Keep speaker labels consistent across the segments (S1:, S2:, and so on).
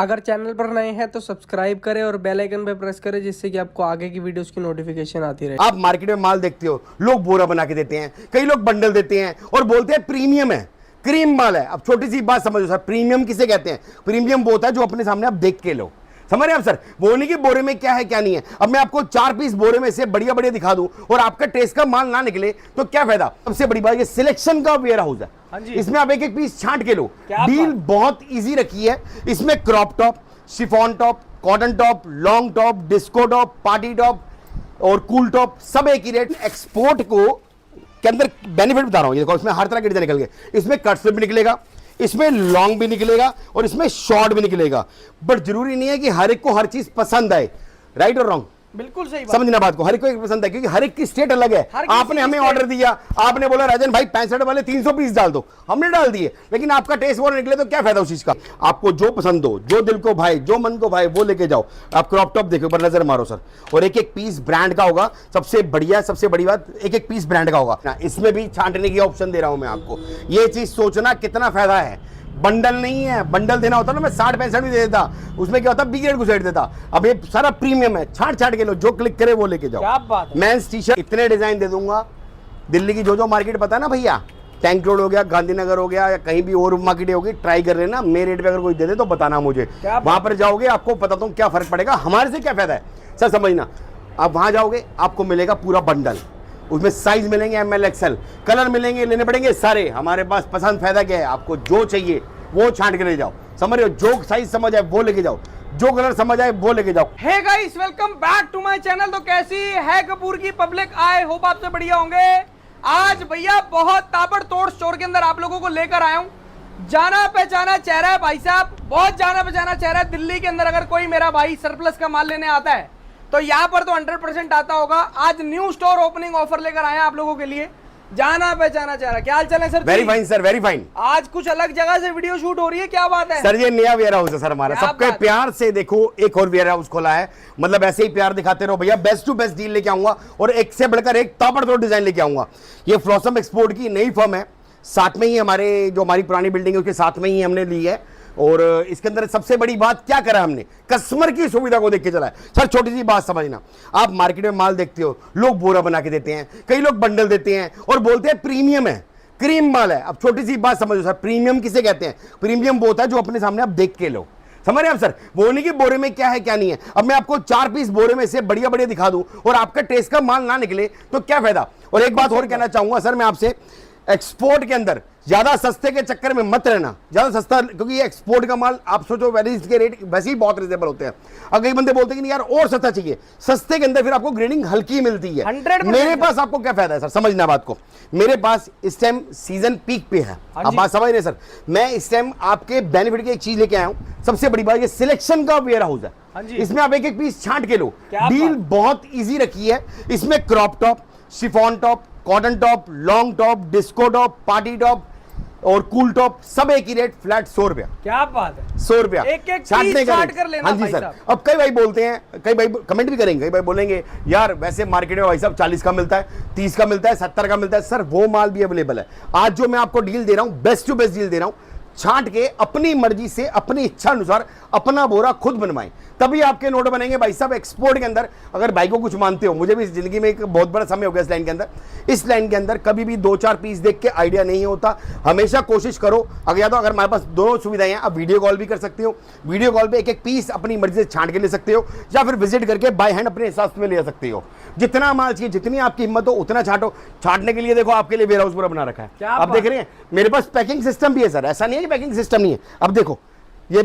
S1: अगर चैनल पर नए हैं तो सब्सक्राइब करें और बेल आइकन पे प्रेस करें, जिससे कि आपको आगे की वीडियोस की नोटिफिकेशन आती रहे।
S2: आप मार्केट में माल देखते हो, लोग बोरा बना के देते हैं, कई लोग बंडल देते हैं और बोलते हैं प्रीमियम है, क्रीम माल है। अब छोटी सी बात समझो सर, प्रीमियम किसे कहते हैं? प्रीमियम वो होता है जो अपने सामने आप देख के लो। समझ रहे हैं आप सर? वो नहीं कि बोरे में क्या है क्या नहीं है। अब मैं आपको 4 पीस बोरे में से बढ़िया बढ़िया दिखा दूं और आपका टेस्ट का माल ना निकले तो क्या फायदा। सबसे बड़ी बात, ये सिलेक्शन का वेयर हाउस है, इसमें आप एक एक पीस छांट के लो। डील बहुत इजी रखी है। इसमें crop top, chiffon top, cotton top, long top, disco top, party top और कूल टॉप, सब एक ही रेट। एक्सपोर्ट को के अंदर बेनिफिट बता रहा हूं, ये देखो इसमें हर तरह के डिजाइन निकल गए। इसमें कट स्लिप भी निकलेगा, इसमें लॉन्ग भी निकलेगा और इसमें शॉर्ट भी निकलेगा। बट जरूरी नहीं है कि हर एक को हर चीज पसंद आए। राइट और रॉन्ग? बिल्कुल सही बात। समझना बात को, हर एक को एक पसंद है क्योंकि हर एक की स्टेट अलग है। आपने हमें ऑर्डर दिया, आपने बोला राजन भाई 65 वाले 300 पीस डाल दो, हमने डाल दिए, लेकिन आपका टेस्ट वो निकले तो क्या फायदा उस चीज का। आपको जो पसंद हो, जो दिल को भाई, जो मन को भाई, वो लेके जाओ। आप क्रॉप टॉप देखो, पर नजर मारो सर, और एक एक पीस ब्रांड का होगा। सबसे बढ़िया, सबसे बड़ी बात, एक एक पीस ब्रांड का होगा। इसमें भी छांटने की ऑप्शन दे रहा हूं मैं आपको। ये चीज सोचना कितना फायदा है। बंडल नहीं है, बंडल देना होता ना मैं 60-65 भी दे देता, उसमें क्या होता बी ग्रेड घुसेड़ देता। अब ये सारा प्रीमियम है, छाट के लो, जो क्लिक करे वो लेके जाओ। क्या बात है। मेंस टी शर्ट इतने डिजाइन दे दूंगा, दिल्ली की जो मार्केट पता है ना भैया, टैंक रोड हो गया, गांधीनगर हो गया, या कहीं भी और मार्केट होगी, ट्राई कर लेना। मेरे रेट पे अगर कोई दे दे तो बताना मुझे, वहां पर जाओगे आपको बताता हूँ क्या फर्क पड़ेगा। हमारे से क्या फायदा है सर, समझना। आप वहां जाओगे आपको मिलेगा पूरा बंडल, उसमें साइज मिलेंगे ML XL, कलर मिलेंगे, लेने पड़ेंगे सारे। हमारे पास पसंद फायदा क्या है, आपको जो चाहिए वो छांट के ले जाओ। समझ रहे हो? जो साइज समझ आए वो लेके जाओ, जो कलर समझ आए वो लेके जाओ।
S1: Hey guys, welcome back to my channel. तो कैसी है कपूर की पब्लिक? आई होप आपसे बढ़िया होंगे। आज भैया बहुत ताबड़तोड़ स्टोर के अंदर आप लोगों को लेकर आया हूं। जाना पहचाना चेहरा है भाई साहब, बहुत जाना पहचाना चेहरा है। दिल्ली के अंदर अगर कोई मेरा भाई सरप्लस का माल लेने आता है तो यहाँ पर तो 100% आता होगा। आज न्यू स्टोर ओपनिंग ऑफर लेकर आए हैं आप लोगों के लिए। जाना पहचाना चेहरा, क्या हाल चाल है sir?
S2: Very fine sir, very fine.
S1: आज कुछ अलग जगह से वीडियो शूट हो रही है, क्या बात है
S2: सर? ये नया वेयर हाउस है सर हमारा, सबके प्यार से देखो एक और वेयर हाउस खोला है। मतलब ऐसे ही प्यार दिखाते रहो भैया, बेस्ट टू बेस्ट डील लेके आऊंगा और एक से बढ़कर एक ताबड़तोड़ डिजाइन लेके आऊंगा। ये फ्लॉसम एक्सपोर्ट की नई फर्म है, साथ में ही हमारे जो हमारी पुरानी बिल्डिंग है उसके साथ में ही हमने ली है। और इसके अंदर सबसे बड़ी बात क्या करा हमने, कस्टमर की सुविधा को देख के चला है सर। छोटी सी बात समझना, आप मार्केट में माल देखते हो, लोग बोरा बना के देते हैं, कई लोग बंडल देते हैं और बोलते हैं प्रीमियम है, क्रीम माल है। अब छोटी सी बात समझो सर, प्रीमियम किसे कहते हैं? प्रीमियम वो होता है जो अपने सामने आप देख के लो। समझ रहे हैं आप सर? वो नहीं कि बोरे में क्या है क्या नहीं है। अब मैं आपको 4 पीस बोरे में से बढ़िया बढ़िया दिखा दूं और आपका टेस्ट का माल ना निकले तो क्या फायदा। और एक बात और कहना चाहूंगा सर मैं आपसे, एक्सपोर्ट के अंदर ज्यादा सस्ते के चक्कर में मत रहना, ज्यादा सस्ता, क्योंकि ये एक्सपोर्ट का माल आप सोचो वैसे इसके रेट वैसे ही बहुत रिजनेबल होते हैं। अब कई बंदे बोलते हैं कि यार और सस्ता चाहिए, सस्ते के अंदर फिर आपको ग्रेडिंग हल्की मिलती है। मेरे पास आपको क्या फायदा है सर, समझना बात को। मेरे पास इस टाइम सीजन पीक पे है, आप बात समझ रहे सर। मैं इस टाइम आपके बेनिफिट की एक चीज लेके आया हूं। सबसे बड़ी बात, ये सिलेक्शन का वेयर हाउस है, इसमें आप एक एक पीस छांट के लो। डील बहुत ईजी रखी है। इसमें crop top, chiffon top, cotton top, long top, disco top, party top और कूल टॉप, सब एक ही रेट, फ्लैट 100 रुपया। क्या बात है, 100 रुपया छांटने का रेट। हाँ जी सर। अब कई भाई बोलते हैं, कई भाई कमेंट भी करेंगे, कई भाई बोलेंगे यार वैसे मार्केट में भाई साहब 40 का मिलता है, 30 का मिलता है, 70 का मिलता है। सर वो माल भी अवेलेबल है। आज जो मैं आपको डील दे रहा हूं, बेस्ट टू बेस्ट डील दे रहा हूं। छांट के अपनी मर्जी से, अपनी इच्छा अनुसार अपना बोरा खुद बनवाएं, तभी आपके नोट बनेंगे भाई साहब। एक्सपोर्ट के अंदर अगर भाई को कुछ मानते हो, मुझे भी इस जिंदगी में एक बहुत बड़ा समय हो गया इस लाइन के अंदर। इस लाइन के अंदर कभी भी 2-4 पीस देख के आइडिया नहीं होता। हमेशा कोशिश करो, अगर या तो अगर हमारे पास दोनों सुविधाएं हैं, आप वीडियो कॉल भी कर सकते हो, वीडियो कॉल पे एक एक पीस अपनी मर्जी से छांट के ले सकते हो, या फिर विजिट करके बाय हैंड अपने हिसाब से ले सकते हो। जितना माल चाहिए, जितनी आपकी हिम्मत हो उतना छांटो। छांटने के लिए देखो आपके लिए वेयर हाउस पूरा बना रखा है, आप देख रहे हैं। मेरे पास पैकिंग सिस्टम भी है सर, ऐसा नहीं है कि पैकिंग सिस्टम नहीं है। अब देखो ये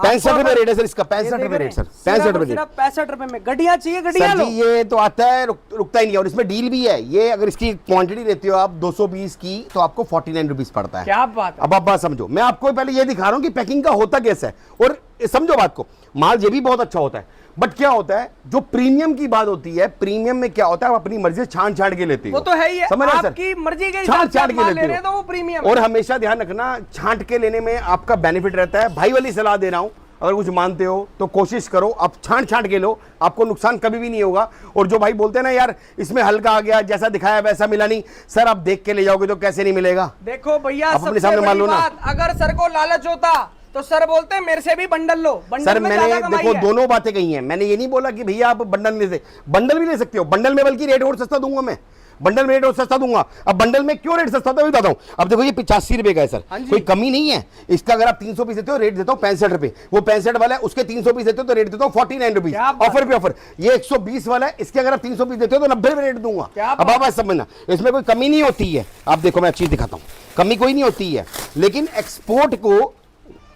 S2: 65 रुपए रेट है सर इसका, 65 रुपए रेट सर, 65 रुपए।
S1: 65 रुपए में गड्डियां चाहिए, गड्डियां लो।
S2: ये तो आता है, रुकता ही नहीं है। और इसमें डील भी है। ये अगर इसकी क्वांटिटी लेते हो आप 220 की तो आपको 49 रुपीज पड़ता है।
S1: क्या बात है।
S2: अब आप बात समझो, मैं आपको पहले ये दिखा रहा हूँ कि पैकिंग का होता कैसा है। और समझो बात को, माल ये भी बहुत अच्छा होता है, बट क्या होता है जो प्रीमियम की बात होती है, प्रीमियम में क्या होता है, आप अपनी मर्जी से छांट के लेते हो।
S1: वो तो है ही है, आपकी मर्जी के हिसाब से आप माल ले रहे हैं तो वो प्रीमियम।
S2: और हमेशा ध्यान रखना, छांट के लेने में आपका बेनिफिट रहता है। भाई वाली सलाह दे रहा हूं, अगर कुछ मानते हो तो कोशिश करो आप छांट के लो, आपको नुकसान कभी भी नहीं होगा। और जो भाई बोलते हैं ना यार इसमें हल्का आ गया, जैसा दिखाया वैसा मिला नहीं, सर आप देख के ले जाओगे तो कैसे नहीं मिलेगा।
S1: देखो भैया,
S2: अपने सामने मान लो ना,
S1: अगर सर को लालच होता तो सर बोलते हैं मेरे से भी बंडल लो, बंडल
S2: सर
S1: में
S2: मैंने
S1: ज्यादा कमाई
S2: देखो
S1: है।
S2: दोनों बातें कही हैं, मैंने ये नहीं बोला कि भैया आप बंडल ले बंडल भी ले सकते हो, बंडल में बल्कि रेट और सस्ता दूंगा मैं, बंडल में रेट और सस्ता दूंगा। अब बंडल में क्यों रेट सस्ता होता है बताता हूँ। अब देखो ये 85 रुपए का है सर, कोई कमी नहीं है इसका। अगर आप 300 पीस देते हो रेट देता हूँ 65 रुपए, वो 65 वाला है उसके 300 पीस देते हो तो रेट देता हूँ 49 रुपीज, ऑफर पे ऑफर। ये 120 वाला है, इसके अगर आप 300 पीस देते हो तो 90 रुपए रेट दूंगा। अब आप समझना, इसमें कोई कमी नहीं होती है। आप देखो मैं चीज दिखाता हूँ, कमी कोई नहीं होती है, लेकिन एक्सपोर्ट को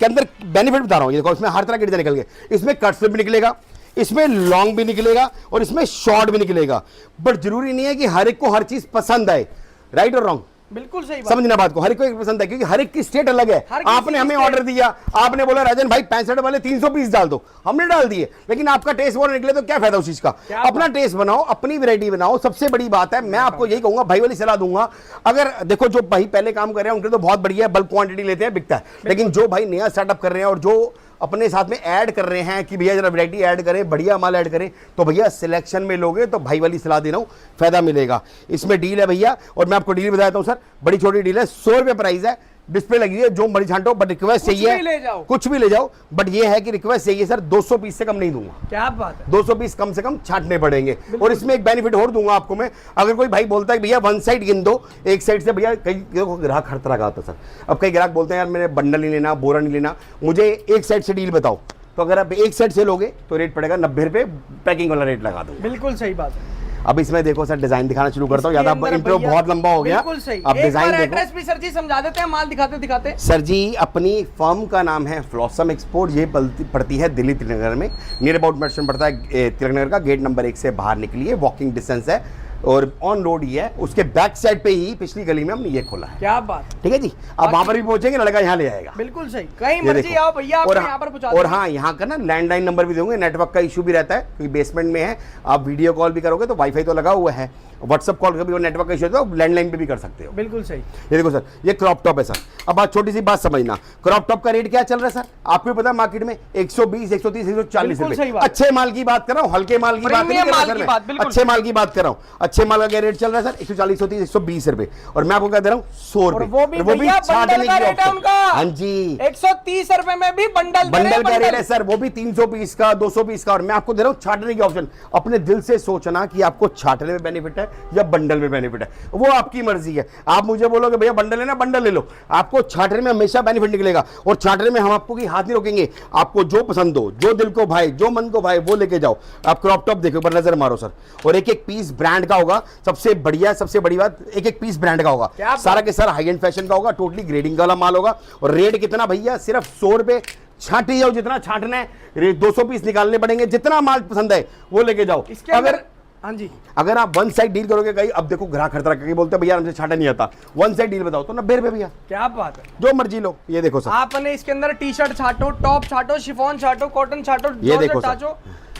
S2: के अंदर बेनिफिट बता रहा हूँ। ये देखो इसमें हर तरह के डिजाइन निकल गए, इसमें कट स्लिप भी निकलेगा, इसमें लॉन्ग भी निकलेगा और इसमें शॉर्ट भी निकलेगा। बट जरूरी नहीं है कि हर एक को हर चीज पसंद आए, राइट और रॉन्ग।
S1: बिल्कुल सही बात,
S2: समझना बात को, हर एक को एक पसंद है क्योंकि हर एक की स्टेट अलग है। आपने हमें ऑर्डर दिया, आपने बोला राजन भाई 65 वाले 300 पीस डाल दो, हमने डाल दिए, लेकिन आपका टेस्ट वो निकले तो क्या फायदा उस चीज का। अपना टेस्ट बनाओ, अपनी वैरायटी बनाओ, सबसे बड़ी बात है। मैं आपको यही कहूंगा, भाई वाली सलाह दूंगा। अगर देखो जो भाई पहले काम कर रहे हैं उनके तो बहुत बढ़िया है, बल्क क्वांटिटी लेते हैं बिकता है, लेकिन जो भाई नया स्टार्टअप कर रहे हैं और जो अपने साथ में ऐड कर रहे हैं कि भैया जरा वैरायटी ऐड करें, बढ़िया माल ऐड करें, तो भैया सिलेक्शन में लोगे तो भाई वाली सलाह दे रहा हूं, फायदा मिलेगा। इसमें डील है भैया, और मैं आपको डील बताता हूं सर, बड़ी छोटी डील है, 100 रुपए प्राइस है, डिस्प्ले लगी है, जो मर्जी छांटो, बट रिक्वेस्ट चाहिए कुछ भी ले जाओ, बट ये है कि रिक्वेस्ट चाहिए सर 200 पीस से कम नहीं दूंगा।
S1: क्या बात है,
S2: 200 पीस कम से कम छांटने पड़ेंगे। और इसमें एक बेनिफिट और दूंगा आपको मैं, अगर कोई भाई बोलता है भैया वन साइड गिन दो, एक साइड से, भैया कई ग्राहक हर तरह का आता है सर। अब कई ग्राहक बोलते हैं यार मेरे बंडल नहीं लेना, बोरा नहीं लेना, मुझे एक साइड से डील बताओ, तो अगर आप एक साइड से लोगे तो रेट पड़ेगा 90 रुपए, पैकिंग वाला रेट लगा दूंगा।
S1: बिल्कुल सही बात है।
S2: अब इसमें देखो सर डिजाइन दिखाना शुरू करता हूँ, ज्यादा इंट्रो बहुत लंबा हो गया। अब डिजाइन देखो,
S1: एड्रेस भी सर जी समझा देते हैं, माल दिखाते दिखाते।
S2: सर जी अपनी फर्म का नाम है फ्लॉसम एक्सपोर्ट, ये पड़ती है दिल्ली तिलकनगर में, नियर अबाउट मेंशन पड़ता है तिलकनगर का गेट नंबर 1 से बाहर निकलिए, वॉकिंग डिस्टेंस है और ऑन रोड ही है। उसके बैक साइड पे ही पिछली गली में हमने ये खोला है।
S1: क्या बात,
S2: ठीक है जी। अब वहां पर भी पहुंचेंगे, लड़का यहाँ ले आएगा।
S1: बिल्कुल सही, कहीं मर्जी आओ भैया, आप यहाँ पर पहुंचा।
S2: और हाँ, यहाँ का ना लैंडलाइन नंबर भी दूंगे, नेटवर्क का इशू भी रहता है क्योंकि बेसमेंट में है, आप वीडियो कॉल भी करोगे तो वाईफाई तो लगा हुआ है, व्हाट्सअप कॉल का भी नेटवर्क का इशू है तो लैंडलाइन पे भी कर सकते हो।
S1: बिल्कुल सही।
S2: ये देखो सर, ये क्रॉप टॉप है सर। अब आप छोटी सी बात समझना, क्रॉप टॉप का रेट क्या चल रहा है सर, आपको पता है मार्केट में 120, 130, 140 रुपए। अच्छे माल की बात कर रहा हूँ, हल्के माल की बात नहीं कर रहा सर, अच्छे माल की बात कर रहा हूँ। अच्छे माल का क्या रेट चल रहा है सर, 140, 130, 120 रुपए, और मैं आपको क्या दे रहा हूँ 100 रुपए,
S1: वो भी छाटने का रेट है उनका।
S2: हाँ जी,
S1: 130 रुपए में भी बंडल
S2: का रेट है सर, वो भी 300 पीस का, 200 पीस का, और मैं आपको दे रहा हूँ छाटने की ऑप्शन। अपने दिल से सोचना कि आपको छाटने में बेनिफिट है या बंडल में बेनिफिट है, वो आपकी मर्जी है। आप मुझे बोलोगे भैया बंडल लेना, बंडल ले लो, आपको छाटने में हमेशा बेनिफिट निकलेगा। और छाटने में हम आपको की हाथ नहीं रोकेंगे, आपको जो पसंद हो, जो दिल को भाई, जो मन को भाई, वो लेके जाओ। आप क्रॉप टॉप देखो, पर नजर मारो सर, और एक एक पीस ब्रांड का होगा। सबसे बढ़िया, सबसे बड़ी बात, एक एक पीस ब्रांड का होगा, सारा के सारा हाई एंड फैशन का होगा, टोटली ग्रेडिंग वाला माल होगा। और रेट कितना भैया, सिर्फ 100 रुपए। छाटी जाओ जितना छाटना है, 200 पीस निकालने पड़ेंगे, जितना माल पसंद है वो लेके जाओ। अगर
S1: हाँ जी,
S2: अगर आप वन साइड डील करोगे, कहीं अब देखो ग्राहक हर तरह के बोलते हैं भैया हमसे छाटा नहीं आता, वन साइड डील बताओ तो 90 रुपए भैया।
S1: क्या बात है,
S2: जो मर्जी लो। ये देखो सर,
S1: आपने इसके अंदर टी शर्ट छाटो, टॉप छाटो, शिफॉन छाटो, कॉटन छाटो,
S2: ये देखो
S1: छाटो,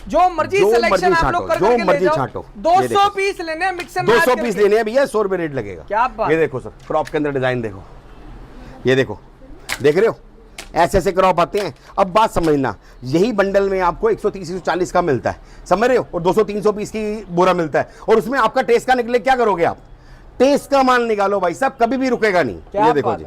S1: जो मर्जी सिलेक्शन आप लोग कर करके ले जाओ। 200 पीस लेने हैं, मिक्स एंड मैच
S2: 200 पीस लेने हैं भैया, 100 रुपए रेट लगेगा।
S1: क्या बात।
S2: ये देखो सर, क्रॉप के अंदर डिजाइन देखो, ये देखो, देख रहे हो ऐसे ऐसे क्रॉप आते हैं। अब बात समझना, यही बंडल में आपको 130, 140 का मिलता है, समझ रहे हो, और 200, 300 पीस की बोरा मिलता है, और उसमें आपका टेस्ट का निकले, क्या करोगे आप, टेस्ट का माल निकालो भाई साहब, कभी भी रुकेगा नहीं। ये देखो जी,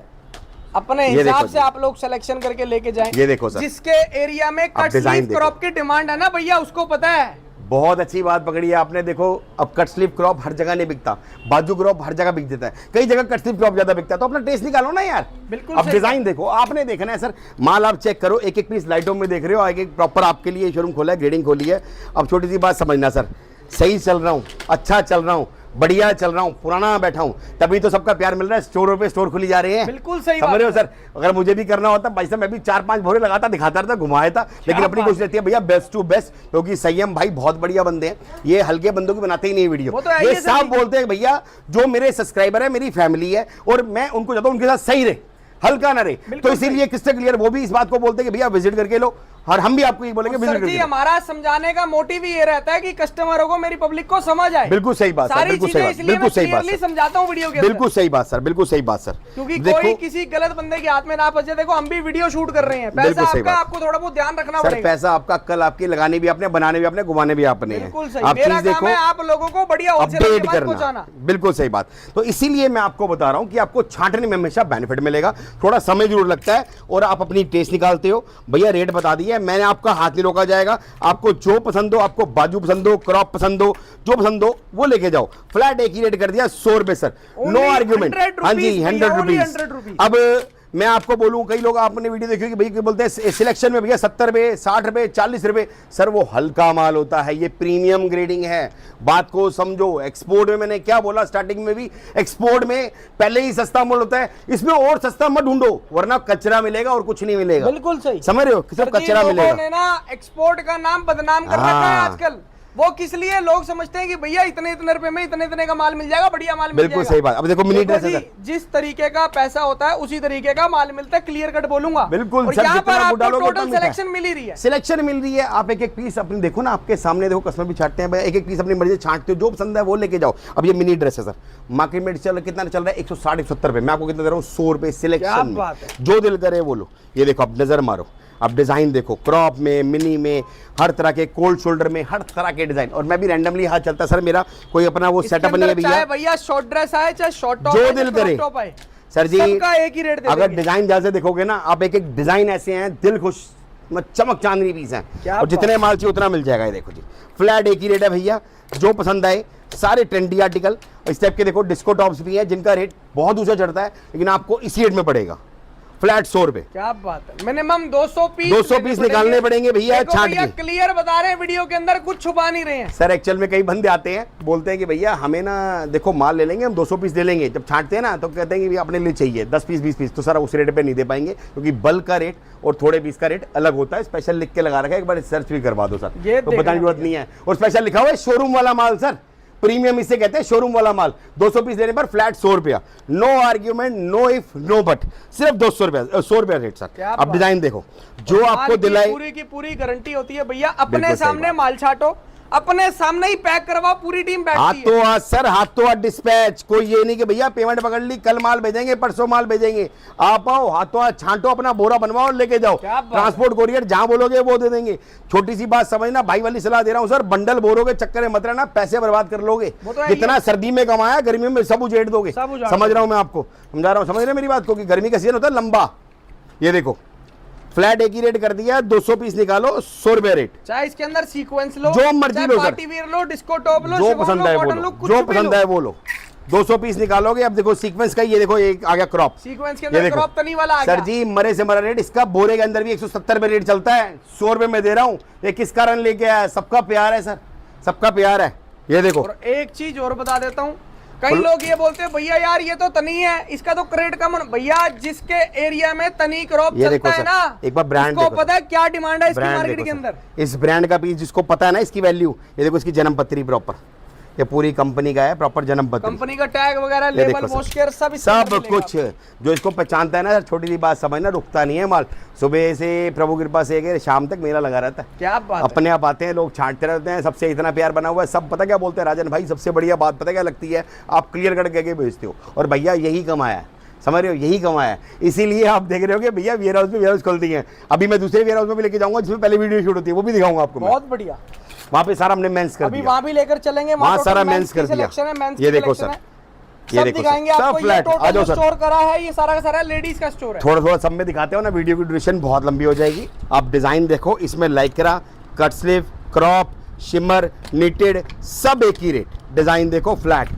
S1: अपने हिसाब से आप लोग सिलेक्शन करके लेके जाएं।
S2: ये देखो सर,
S1: जिसके एरिया में कट स्लीव क्रॉप की डिमांड है ना भैया, उसको पता है।
S2: बहुत अच्छी बात पकड़ी है आपने। देखो अब कट स्लीव क्रॉप हर जगह नहीं बिकता, बाजू क्रॉप हर जगह बिक जाता है, कई जगह कट स्लीव क्रॉप ज्यादा बिकता है, तो अपना टेस्ट निकालो ना यार।
S1: बिल्कुल।
S2: अब डिजाइन देखो, आपने देखना है सर, माल आप चेक करो, एक एक पीस लाइटों में देख रहे हो, एक एक प्रॉपर आपके लिए शोरूम खोला है, ग्रेडिंग खोली है। अब छोटी सी बात समझना सर, सही चल रहा हूँ, अच्छा चल रहा हूँ, बढ़िया चल रहा हूँ, पुराना बैठा हूँ, तभी तो सबका प्यार मिल रहा है। स्टोरों पे स्टोर खुली जा रहे हैं।
S1: बिल्कुल सही
S2: समझ रहे हो सर। अगर मुझे भी करना होता भाई साहब, मैं भी 4-5 भोरे लगाता, दिखाता रहता, घुमाया था, लेकिन अपनी कोशिश रहती है भैया बेस्ट टू बेस्ट, क्योंकि संयम भाई बहुत बढ़िया बंदे हैं, ये हल्के बंदों की बनाते ही नहीं वीडियो, ये साफ बोलते हैं भैया जो मेरे सब्सक्राइबर है, मेरी फैमिली है, और मैं उनको चाहता हूँ उनके साथ सही रहे, हल्का ना रहे। तो इसीलिए किससे क्लियर, वो भी इस बात को बोलते हैं कि भैया विजिट करके लो, और हम भी आपको ये बोलेंगे
S1: सर जी हमारा समझाने का मोटिव ही ये रहता है कि कस्टमर को, मेरी पब्लिक को समझ आए।
S2: बिल्कुल सही बात सर, बिल्कुल सही बात, बिल्कुल सही बात सर,
S1: समझाता हूँ वीडियो के,
S2: बिल्कुल सही बात सर, बिल्कुल सही बात सर,
S1: क्योंकि कोई किसी गलत बंदे के हाथ में ना फंसे। देखो हम भी वीडियो शूट कर रहे हैं, पैसा आपका, आपको थोड़ा बहुत ध्यान रखना पड़ेगा।
S2: पैसा आपका, कल आपकी लगाने भी आपने, बनाने भी आपने, घुमाने भी आपने।
S1: बिल्कुल सही, मेरा काम है आप लोगों को बढ़िया
S2: अपडेट करना। बिल्कुल सही बात। तो इसीलिए मैं आपको बता रहा हूं कि आपको छांटने में हमेशा बेनिफिट मिलेगा, थोड़ा समय जरूर लगता है और आप अपनी टेस्ट निकालते हो। भैया रेट बता दिया मैंने, आपका हाथ नहीं रोका जाएगा। आपको जो पसंद हो, आपको बाजू पसंद हो, क्रॉप पसंद हो, जो पसंद हो वो लेके जाओ। फ्लैट एक ही रेट कर दिया 100 रुपए सर, नो आर्ग्यूमेंट। हाँ जी 100 रुपीज। अब मैं आपको बोलूं, कई लोग आपने वीडियो देखी कि भैया बोलते हैं सिलेक्शन में भैया 70 रुपए, 60 रुपए, 40 रुपए। सर वो हल्का माल होता है, ये प्रीमियम ग्रेडिंग है, बात को समझो। एक्सपोर्ट में मैंने क्या बोला स्टार्टिंग में भी, एक्सपोर्ट में पहले ही सस्ता माल होता है, इसमें और सस्ता मत ढूंढो वरना कचरा मिलेगा और कुछ नहीं मिलेगा।
S1: बिल्कुल सही,
S2: समझ रहे हो, सिर्फ कचरा मिलेगा।
S1: ना एक्सपोर्ट का नाम बदनाम कर रखा है आजकल। वो किस लिए लोग समझते हैं कि भैया इतने इतने रुपए में इतने इतने का माल मिल जाएगा, बढ़िया माल मिल जाएगा।
S2: बिल्कुल सही बात। अब देखो मिनी ड्रेस है,
S1: जिस तरीके का पैसा होता है उसी तरीके का माल मिलता है, क्लियर कट बोलूंगा।
S2: बिल्कुल
S1: और यहाँ पर आपको टोटल सिलेक्शन मिल ही रही है,
S2: सिलेक्शन मिल रही है। आप एक एक पीस अपने देखो ना, आपके सामने देखो, कस्टमर भी छाटते हैं, एक एक पीस अपनी मर्जी छांटते हो, जो पसंद है वो लेके जाओ। अब ये मिनी ड्रेस है सर, मार्केट में कितना चल रहा है 160-170 रुपए, मैं आपको कितना दे रहा हूँ 100 रुपए सिलेक्शन। जो दिल करे वो लो। ये देखो अब नजर मारो, अब डिजाइन देखो, क्रॉप में, मिनी में, हर तरह के, कोल्ड शोल्डर में, हर तरह के डिजाइन। और मैं भी रैंडमली हाथ चलता सर, मेरा कोई अपना वो सेटअप नहीं है भैया।
S1: चाहे भैया शॉर्ट ड्रेस आए, चाहे शॉर्ट टॉप,
S2: जो दिल करे सर जी,
S1: सबका एक ही रेट।
S2: अगर डिजाइन ध्यान से देखोगे ना आप, एक एक डिजाइन ऐसे हैं दिल खुश, चमक चांदनी पीस हैं, और जितने माल चाहिए उतना मिल जाएगा। ये देखो जी, फ्लैट एक ही रेट है भैया, जो पसंद आए। सारे ट्रेंडी आर्टिकल इस टाइप के देखो, डिस्को टॉप्स भी हैं जिनका रेट बहुत ऊंचा चढ़ता है, लेकिन आपको इसी रेट में पड़ेगा, फ्लैट 100 रुपए।
S1: क्या बात है, मिनिमम 200
S2: पीस निकालने पड़ेंगे भैया छांट के।
S1: क्लियर बता रहे हैं, वीडियो के अंदर कुछ छुपा नहीं रहे हैं
S2: सर। एक्चुअल में कई बंदे आते हैं, बोलते हैं कि भैया हमें ना देखो माल ले लेंगे हम, 200 पीस ले लेंगे। जब छांटते हैं ना तो कहते हैं कि भैया अपने लिए चाहिए 10 पीस 20 पीस, तो सर उस रेट पे नहीं दे पाएंगे, क्योंकि बल्क का रेट और थोड़े पीस का रेट अलग होता है। स्पेशल लिख के लगा रखा है, एक बार सर्च भी करवा दो सर, तो बताने की जरूरत नहीं है। और स्पेशल लिखा हुआ है शोरूम वाला माल सर, प्रीमियम इसे कहते हैं, शोरूम वाला माल। 200 पीस लेने पर फ्लैट 100 रुपया, no argument, no if no but, सिर्फ 200 रुपया, 100 रुपया रेट सर। अब डिजाइन देखो, जो आपको दिलाए,
S1: पूरी की पूरी गारंटी होती है भैया। अपने सामने माल छाटो, अपने सामने ही पैक करवाओ, पूरी टीम बैठती है।
S2: हाथों हाथ सर, हाथों हाथ डिस्पैच। कोई ये नहीं कि भैया पेमेंट पकड़ ली, कल माल भेजेंगे, परसों माल भेजेंगे। आप आओ, हाथों हाथ छांटो, अपना बोरा बनवाओ, लेके जाओ। ट्रांसपोर्ट कोरियर जहां बोलोगे वो दे देंगे। छोटी सी बात समझना, भाई वाली सलाह दे रहा हूं सर, बंडल बोरोगे चक्कर में मत रहना, पैसे बर्बाद कर लोगे। जितना सर्दी में कमाया गर्मी में सब उजेड़ दोगे। समझ रहा हूं मैं आपको, समझा रहा हूं, समझ रहे मेरी बात को, कि गर्मी का सीजन होता है लंबा। ये देखो फ्लैट एक ही रेट कर दिया, 200 पीस निकालो 100 रुपए रेट।
S1: चाहे इसके अंदर सीक्वेंस लो,
S2: जो मर्जी लो सर,
S1: पार्टी वेयर लो, डिस्को टॉप लो,
S2: जो पसंद है वो लो, जो पसंद है वो लो। 200 पीस निकालोगे। अब देखो सीक्वेंस का, ये देखो एक आ गया क्रॉप,
S1: सीक्वेंस के अंदर क्रॉप तनी वाला आ गया
S2: सर जी, मरे से मरा रेट। इसका बोरे के अंदर भी 170 रुपए रेट चलता है, 100 रुपए में दे रहा हूं। ये किस कारण लेके आया? सबका प्यार है सर, सबका प्यार है। ये देखो,
S1: और एक चीज और बता देता हूं, कई लोग ये बोलते हैं भैया यार ये तो तनी है, इसका तो क्रेड कम। भैया जिसके एरिया में तनी क्रॉप चलता है ना,
S2: एक बार ब्रांड
S1: को पता है क्या डिमांड है इसकी मार्केट के अंदर।
S2: इस ब्रांड का पीस जिसको पता है ना इसकी वैल्यू, ये देखो इसकी जन्म पत्री प्रॉपर, ये पूरी कंपनी का है, प्रॉपर जन्म पत्री,
S1: कंपनी का टैग वगैरह, लेबल, मोस्केयर, सब
S2: कुछ। जो इसको पहचानता है ना, छोटी सी बात समझना, रुकता नहीं है माल। सुबह से प्रभु कृपा से शाम तक मेला लगा रहता है।
S1: क्या बात,
S2: अपने आप आते हैं लोग, छांटते रहते हैं, सबसे इतना प्यार बना हुआ है। सब पता क्या बोलते हैं, राजन भाई सबसे बढ़िया बात पता क्या लगती है, आप क्लियर कट के भेजते हो। और भैया यही कमाया है, समझ रहे हो, यही कमाया है। इसीलिए आप देख रहे हो कि भैया वेयर हाउस में वेयर हाउस खोल दिए हैं। अभी मैं दूसरे वेयर हाउस में भी लेके जाऊंगा, जिसमें पहले वीडियो शूट होती है, वो भी दिखाऊंगा आपको।
S1: बहुत बढ़िया,
S2: वहाँ पे सारा हमने मेंस कर दिया,
S1: अभी वहाँ भी लेकर चलेंगे,
S2: वहाँ सारा मेंस कर दिया। ये देखो सर, ये देखो सब फ्लैट। आ जाओ सर,
S1: स्टोर करा है, ये सारा का सारा लेडीज का स्टोर है।
S2: थोड़ा थोड़ा सब में दिखाते हो ना, वीडियो की ड्यूरेशन बहुत लंबी हो जाएगी। आप डिजाइन देखो, इसमें Lycra, cut sleeve, crop, shimmer, knitted, सब एक ही रेट। डिजाइन देखो फ्लैट।